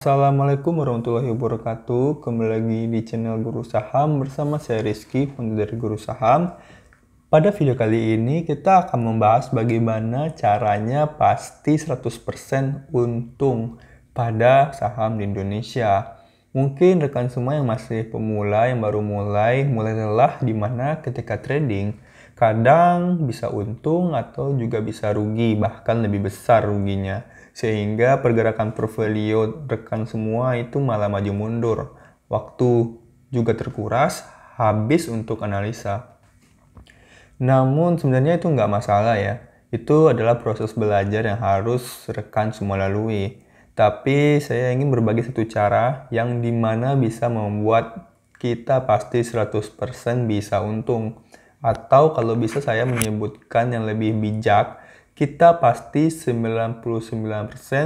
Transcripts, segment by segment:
Assalamualaikum warahmatullahi wabarakatuh. Kembali lagi di channel Guru Saham bersama saya Rizky, founder dari Guru Saham. Pada video kali ini kita akan membahas bagaimana caranya pasti 100% untung pada saham di Indonesia. Mungkin rekan semua yang masih pemula, yang baru mulai lelah di mana ketika trading kadang bisa untung atau juga bisa rugi, bahkan lebih besar ruginya. Sehingga pergerakan portfolio rekan semua itu malah maju mundur. Waktu juga terkuras, habis untuk analisa. Namun sebenarnya itu nggak masalah ya. Itu adalah proses belajar yang harus rekan semua lalui. Tapi saya ingin berbagi satu cara yang dimana bisa membuat kita pasti 100% bisa untung. Atau kalau bisa saya menyebutkan yang lebih bijak, kita pasti 99%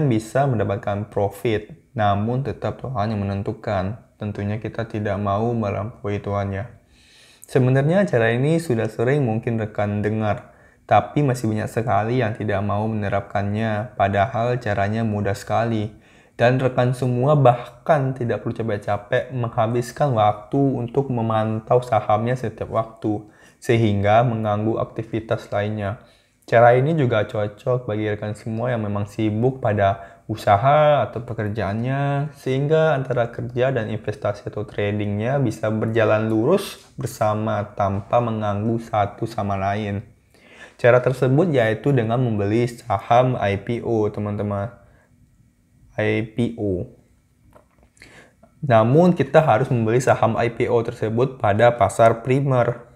bisa mendapatkan profit. Namun tetap Tuhan yang menentukan. Tentunya kita tidak mau melampaui Tuhannya. Sebenarnya cara ini sudah sering mungkin rekan dengar, tapi masih banyak sekali yang tidak mau menerapkannya, padahal caranya mudah sekali. Dan rekan semua bahkan tidak perlu capek-capek menghabiskan waktu untuk memantau sahamnya setiap waktu, sehingga mengganggu aktivitas lainnya. Cara ini juga cocok bagi rekan semua yang memang sibuk pada usaha atau pekerjaannya, sehingga antara kerja dan investasi atau tradingnya bisa berjalan lurus bersama tanpa mengganggu satu sama lain. Cara tersebut yaitu dengan membeli saham IPO, teman-teman. IPO. Namun kita harus membeli saham IPO tersebut pada pasar primer.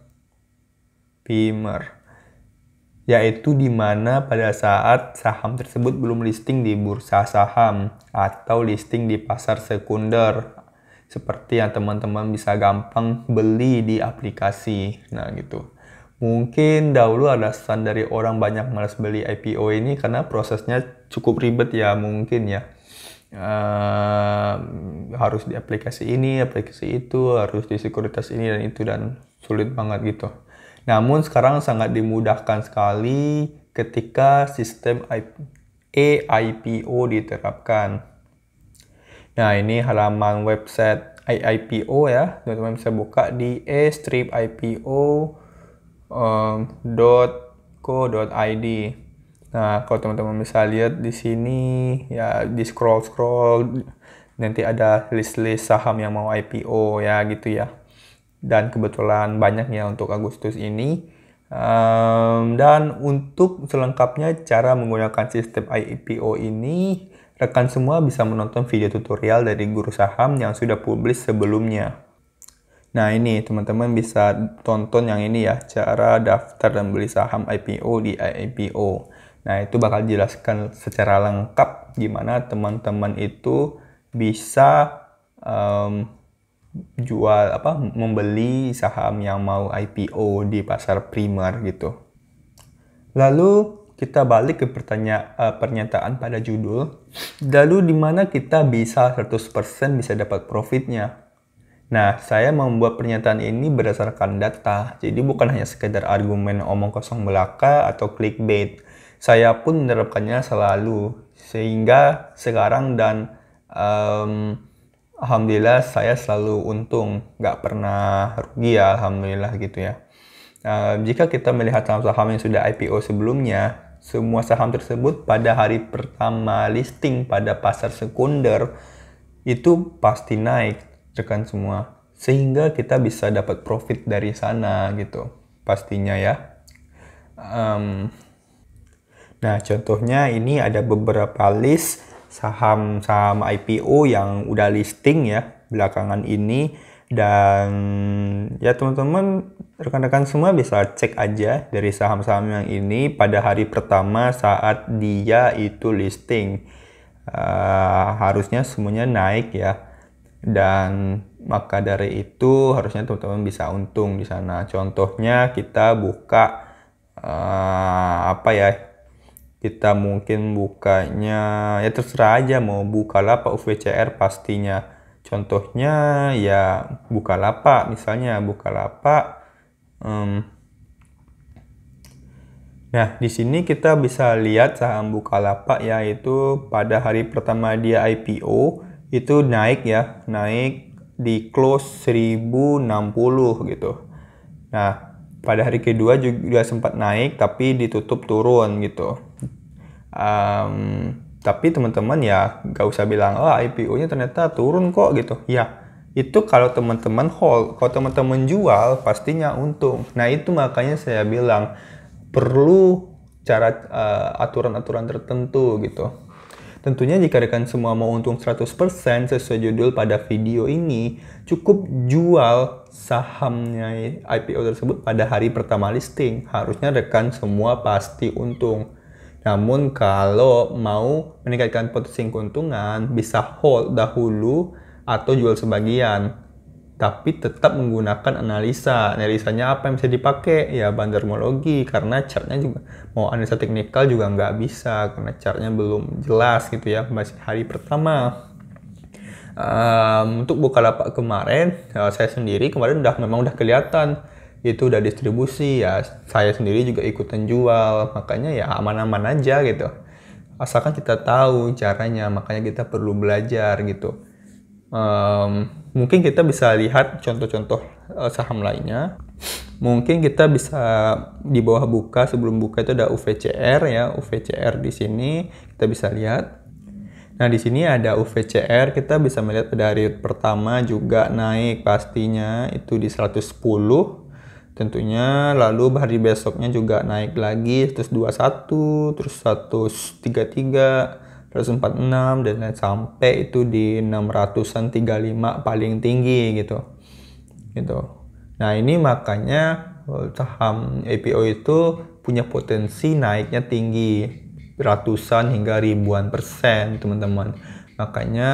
Yaitu di mana pada saat saham tersebut belum listing di bursa saham atau listing di pasar sekunder, seperti yang teman-teman bisa gampang beli di aplikasi. Nah gitu. Mungkin dahulu alasan dari orang banyak malas beli IPO ini karena prosesnya cukup ribet ya, mungkin ya. Harus di aplikasi ini, aplikasi itu, harus di sekuritas ini dan itu, dan sulit banget gitu. Namun sekarang sangat dimudahkan sekali ketika sistem e-IPO diterapkan. Nah, ini halaman website IPO ya. Teman-teman bisa buka di e-ipo.co.id. Nah, kalau teman-teman bisa lihat di sini ya, di scroll nanti ada list-list saham yang mau IPO ya gitu ya. Dan kebetulan banyak ya untuk Agustus ini. Dan untuk selengkapnya cara menggunakan sistem IPO ini, rekan semua bisa menonton video tutorial dari Guru Saham yang sudah publish sebelumnya. Nah ini teman-teman bisa tonton yang ini ya, cara daftar dan beli saham IPO di IPO. Nah itu bakal jelaskan secara lengkap gimana teman-teman itu bisa membeli saham yang mau IPO di pasar primer gitu. Lalu kita balik ke pernyataan pada judul. Lalu di mana kita bisa 100% bisa dapat profitnya? Nah, saya membuat pernyataan ini berdasarkan data. Jadi bukan hanya sekedar argumen omong kosong belaka atau clickbait. Saya pun menerapkannya selalu. Sehingga sekarang dan alhamdulillah saya selalu untung, nggak pernah rugi ya, alhamdulillah gitu ya. Jika kita melihat saham-saham yang sudah IPO sebelumnya, semua saham tersebut pada hari pertama listing pada pasar sekunder itu pasti naik, rekan semua. Sehingga kita bisa dapat profit dari sana gitu, pastinya ya. Nah, contohnya ini ada beberapa list saham-saham IPO yang udah listing ya belakangan ini, dan ya teman-teman rekan-rekan semua bisa cek aja dari saham-saham yang ini pada hari pertama saat dia itu listing. Harusnya semuanya naik ya, dan maka dari itu harusnya teman-teman bisa untung di sana. Contohnya kita buka kita mungkin bukanya ya terserah aja, mau Bukalapak UVCR pastinya. Contohnya ya Bukalapak, misalnya Bukalapak. Nah, di sini kita bisa lihat saham Bukalapak yaitu pada hari pertama dia IPO itu naik ya, naik di close 1060 gitu. Nah, pada hari kedua juga sempat naik tapi ditutup turun gitu. Tapi teman-teman ya gak usah bilang, oh IPO-nya ternyata turun kok gitu. Ya, itu kalau teman-teman hold, kalau teman-teman jual pastinya untung. Nah, itu makanya saya bilang perlu cara aturan-aturan tertentu gitu. Tentunya jika rekan semua mau untung 100% sesuai judul pada video ini, cukup jual sahamnya IPO tersebut pada hari pertama listing. Harusnya rekan semua pasti untung. Namun kalau mau meningkatkan potensi keuntungan, bisa hold dahulu atau jual sebagian. Tapi tetap menggunakan analisa. Analisanya apa yang bisa dipakai? Ya bandermologi, karena chartnya juga mau analisa teknikal juga nggak bisa karena chartnya belum jelas gitu ya, masih hari pertama. Untuk Bukalapak kemarin, saya sendiri kemarin memang udah kelihatan itu udah distribusi ya. Saya sendiri juga ikutan jual, makanya ya aman-aman aja gitu. Asalkan kita tahu caranya, makanya kita perlu belajar gitu. Mungkin kita bisa lihat contoh-contoh saham lainnya. Mungkin kita bisa di bawah buka, sebelum buka itu ada UVCR ya, UVCR di sini kita bisa lihat. Nah, di sini ada UVCR, kita bisa melihat pada hari pertama juga naik pastinya itu di 110 tentunya, lalu hari besoknya juga naik lagi terus 21, terus 133, 146 dan lain sampai itu di 600-an 35 paling tinggi gitu. Nah, ini makanya saham IPO itu punya potensi naiknya tinggi, ratusan hingga ribuan persen, teman-teman. Makanya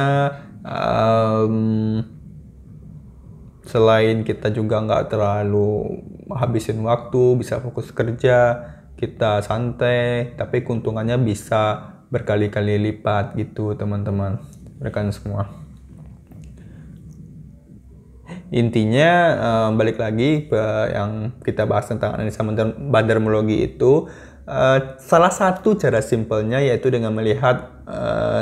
selain kita juga nggak terlalu habisin waktu, bisa fokus kerja, kita santai, tapi keuntungannya bisa berkali-kali lipat gitu teman-teman, rekan semua. Intinya balik lagi ke yang kita bahas tentang analisa bandermologi itu, salah satu cara simpelnya yaitu dengan melihat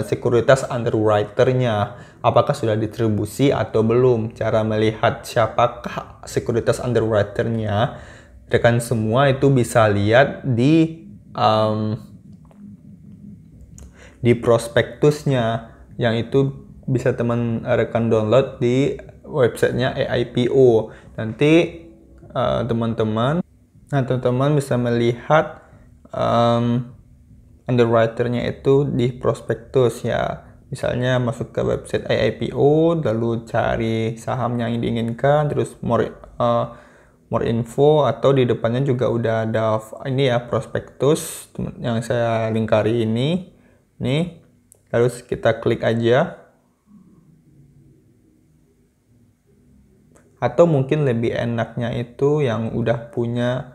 sekuritas underwriter-nya apakah sudah distribusi atau belum. Cara melihat siapakah sekuritas underwriter-nya, rekan semua itu bisa lihat di prospektusnya, yang itu bisa rekan download di websitenya AIPO. Nanti teman-teman bisa melihat underwriter-nya itu di prospektus ya. Misalnya masuk ke website AIPO, lalu cari saham yang diinginkan, terus more info, atau di depannya juga udah ada ini ya, prospektus yang saya lingkari ini. Nih, lalu kita klik aja. Atau mungkin lebih enaknya itu yang udah punya,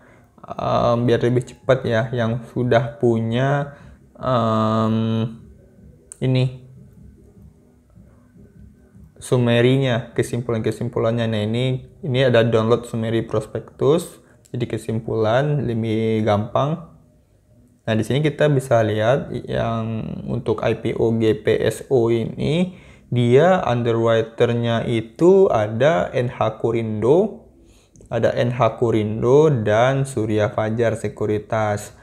biar lebih cepat ya, yang sudah punya ini summary-nya, kesimpulannya. Nah, ini ada download summary prospektus, jadi kesimpulan lebih gampang. Nah, di sini kita bisa lihat yang untuk IPO GPSO ini, dia underwriter-nya itu ada NH Kurindo dan Surya Fajar Sekuritas.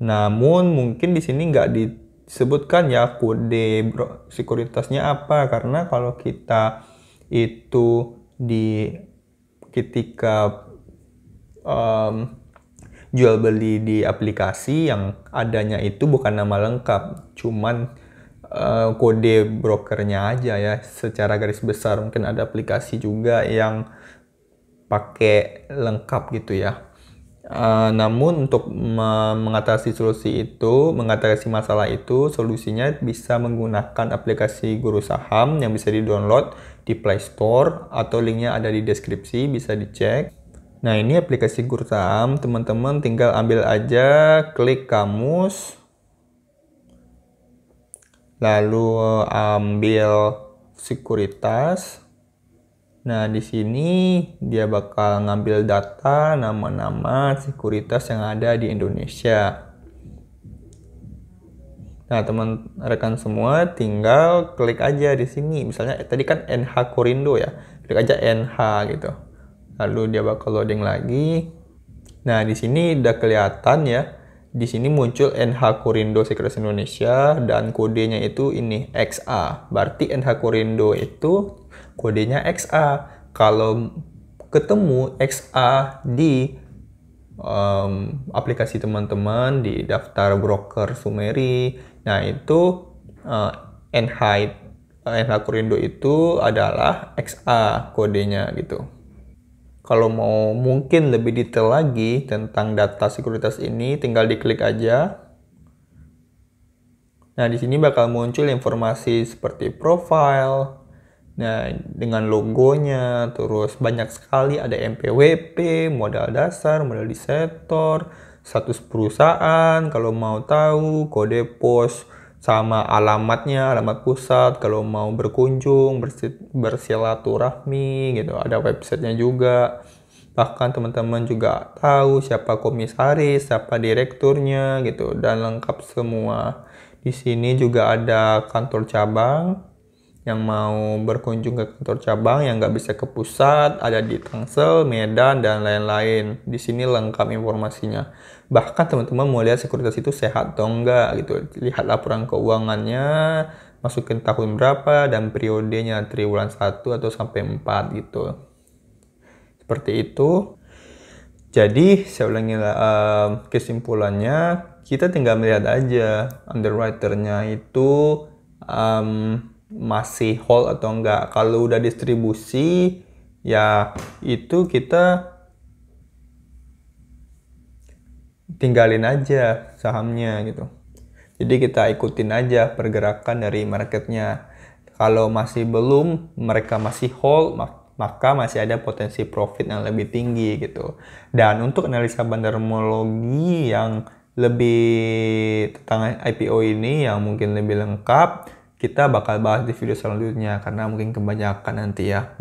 Namun mungkin di sini nggak disebutkan ya kode sekuritasnya apa, karena kalau kita itu ketika jual beli di aplikasi, yang adanya itu bukan nama lengkap, cuman kode brokernya aja ya secara garis besar. Mungkin ada aplikasi juga yang pakai lengkap gitu ya. Namun untuk mengatasi masalah itu, solusinya bisa menggunakan aplikasi Guru Saham yang bisa di-download di Play Store, atau linknya ada di deskripsi, bisa dicek. Nah, ini aplikasi Guru Saham, teman-teman tinggal ambil aja, klik kamus, lalu ambil sekuritas. Nah, di sini dia bakal ngambil data nama-nama sekuritas yang ada di Indonesia. Nah, teman rekan semua tinggal klik aja di sini. Misalnya tadi kan NH Korindo ya. Klik aja NH gitu. Lalu dia bakal loading lagi. Nah, di sini udah kelihatan ya. Di sini muncul NH Korindo Securitas Indonesia dan kodenya itu ini XA. Berarti NH Korindo itu kodenya XA. Kalau ketemu XA di aplikasi teman-teman di daftar broker Sumeri, nah itu NH Korindo itu adalah XA kodenya gitu. Kalau mau mungkin lebih detail lagi tentang data sekuritas ini, tinggal diklik aja. Nah, di sini bakal muncul informasi seperti profile, nah dengan logonya, terus banyak sekali ada MPWP, modal dasar, modal disetor, status perusahaan, kalau mau tahu, kode pos, sama alamatnya, alamat pusat, kalau mau berkunjung, bersilaturahmi gitu, ada websitenya juga. Bahkan teman-teman juga tahu siapa komisaris, siapa direkturnya gitu, dan lengkap semua. Di sini juga ada kantor cabang, yang mau berkunjung ke kantor cabang yang nggak bisa ke pusat, ada di Tangsel, Medan, dan lain-lain. Di sini lengkap informasinya. Bahkan teman-teman mau lihat sekuritas itu sehat atau enggak gitu. Lihat laporan keuangannya, masukin tahun berapa, dan periodenya triwulan 1 atau sampai 4 gitu. Seperti itu. Jadi saya ulangi kesimpulannya, kita tinggal melihat aja underwriternya itu masih hold atau enggak. Kalau udah distribusi, ya itu kita tinggalin aja sahamnya gitu. Jadi kita ikutin aja pergerakan dari marketnya. Kalau masih belum, mereka masih hold, maka masih ada potensi profit yang lebih tinggi gitu. Dan untuk analisa bandarmologi yang lebih tentang IPO ini yang mungkin lebih lengkap, kita bakal bahas di video selanjutnya karena mungkin kebanyakan nanti ya.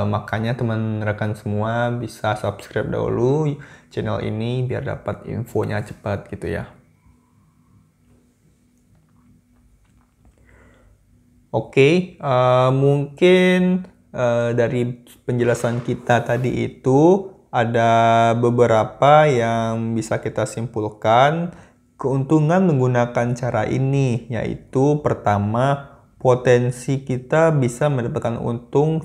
Makanya teman rekan semua bisa subscribe dahulu channel ini biar dapat infonya cepat gitu ya. Oke, mungkin dari penjelasan kita tadi itu ada beberapa yang bisa kita simpulkan keuntungan menggunakan cara ini, yaitu pertama, potensi kita bisa mendapatkan untung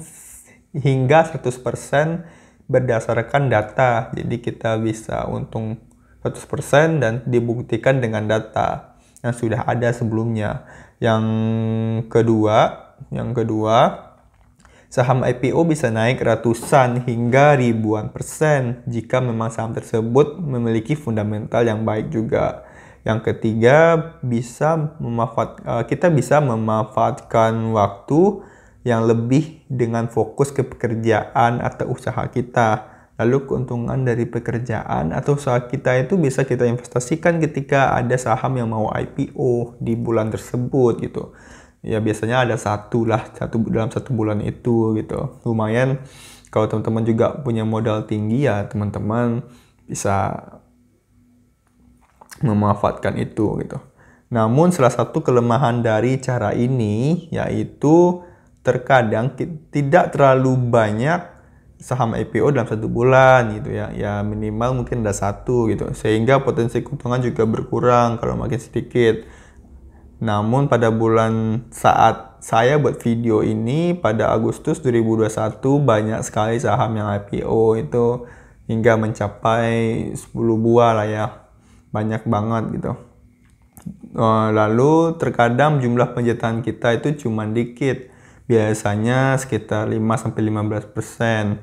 hingga 100% berdasarkan data. Jadi kita bisa untung 100% dan dibuktikan dengan data yang sudah ada sebelumnya. Yang kedua, saham IPO bisa naik ratusan hingga ribuan persen jika memang saham tersebut memiliki fundamental yang baik juga. Yang ketiga, kita bisa memanfaatkan waktu yang lebih dengan fokus ke pekerjaan atau usaha kita. Lalu keuntungan dari pekerjaan atau usaha kita itu bisa kita investasikan ketika ada saham yang mau IPO di bulan tersebut gitu. Ya biasanya ada dalam satu bulan itu gitu. Lumayan kalau teman-teman juga punya modal tinggi ya teman-teman bisa memanfaatkan itu gitu. Namun salah satu kelemahan dari cara ini yaitu terkadang tidak terlalu banyak saham IPO dalam satu bulan gitu ya minimal mungkin ada satu gitu, sehingga potensi keuntungan juga berkurang kalau makin sedikit. Namun pada bulan saat saya buat video ini pada Agustus 2021 banyak sekali saham yang IPO itu hingga mencapai 10 buah lah ya, banyak banget gitu. Lalu terkadang jumlah penjatahan kita itu cuma dikit, biasanya sekitar 5-15%,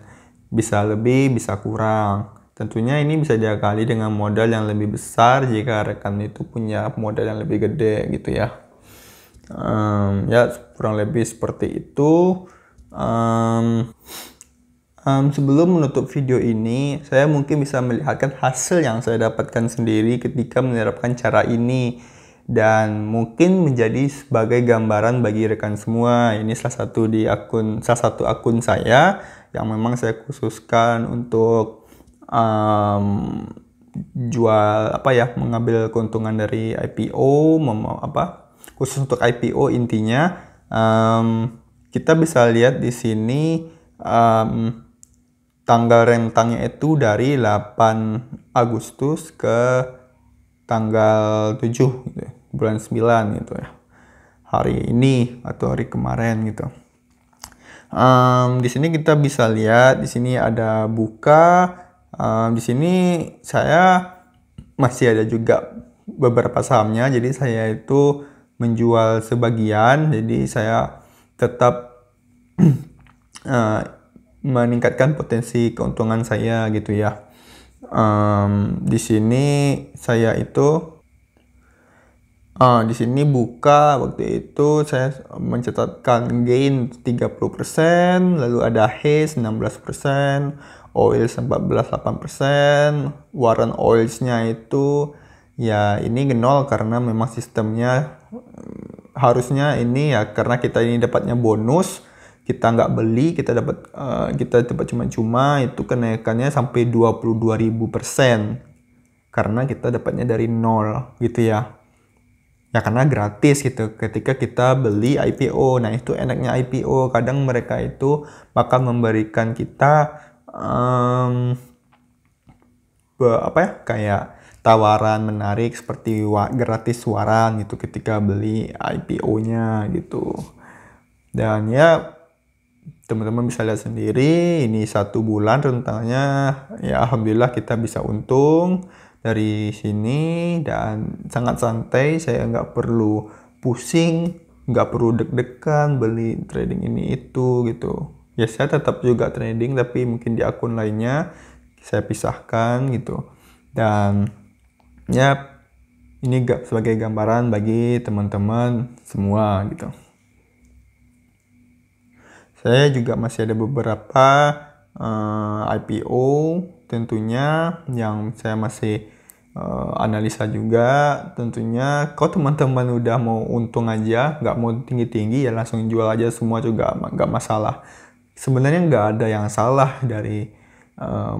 bisa lebih bisa kurang. Tentunya ini bisa diakali dengan modal yang lebih besar jika rekan itu punya modal yang lebih gede gitu ya. Ya kurang lebih seperti itu. Sebelum menutup video ini, saya mungkin bisa melihatkan hasil yang saya dapatkan sendiri ketika menerapkan cara ini. Dan mungkin menjadi sebagai gambaran bagi rekan semua. Ini salah satu akun saya yang memang saya khususkan untuk jual mengambil keuntungan dari IPO, khusus untuk IPO intinya kita bisa lihat di sini tanggal rentangnya itu dari 8 Agustus ke tanggal 7 gitu ya, bulan 9 gitu ya. Hari ini atau hari kemarin gitu. Di sini kita bisa lihat di sini ada buka. Di sini saya masih ada juga beberapa sahamnya, jadi saya itu menjual sebagian, jadi saya tetap meningkatkan potensi keuntungan saya gitu ya. Di sini saya itu di sini buka waktu itu saya mencatatkan gain 30%, lalu ada haze 16%, oils 14,8%, warrant oilsnya itu ya ini nol karena memang sistemnya harusnya ini ya karena kita ini dapatnya bonus, kita nggak beli, kita dapat cuma-cuma, itu kenaikannya sampai 22.000% karena kita dapatnya dari nol gitu ya. Ya karena gratis gitu ketika kita beli IPO. Nah itu enaknya IPO, kadang mereka itu bakal memberikan kita kayak tawaran menarik seperti gratis waran gitu ketika beli IPO-nya gitu. Dan ya teman-teman bisa lihat sendiri ini 1 bulan rentangnya ya alhamdulillah kita bisa untung dari sini dan sangat santai, saya nggak perlu pusing, nggak perlu deg-degan beli trading ini itu gitu. Ya saya tetap juga trading tapi mungkin di akun lainnya saya pisahkan gitu. Dan ya ini sebagai gambaran bagi teman-teman semua gitu. Saya juga masih ada beberapa IPO tentunya yang saya masih analisa juga. Tentunya kalau teman-teman udah mau untung aja, nggak mau tinggi-tinggi ya langsung jual aja semua juga nggak masalah. Sebenarnya nggak ada yang salah dari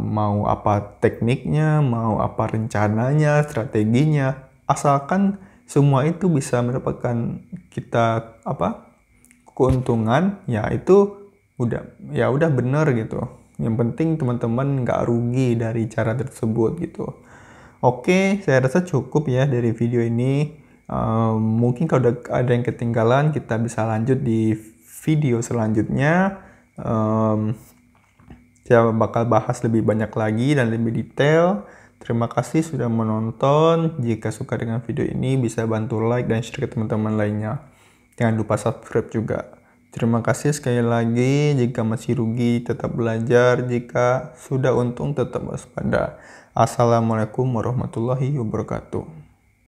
mau apa tekniknya, mau apa rencananya, strateginya, asalkan semua itu bisa mendapatkan kita keuntungan, ya itu udah bener gitu. Yang penting teman-teman nggak rugi dari cara tersebut gitu. Oke, saya rasa cukup ya dari video ini. Mungkin kalau ada yang ketinggalan kita bisa lanjut di video selanjutnya. Saya bakal bahas lebih banyak lagi dan lebih detail. Terima kasih sudah menonton. Jika suka dengan video ini bisa bantu like dan share ke teman-teman lainnya. Jangan lupa subscribe juga. Terima kasih sekali lagi. Jika masih rugi tetap belajar. Jika sudah untung tetap waspada. Assalamualaikum warahmatullahi wabarakatuh.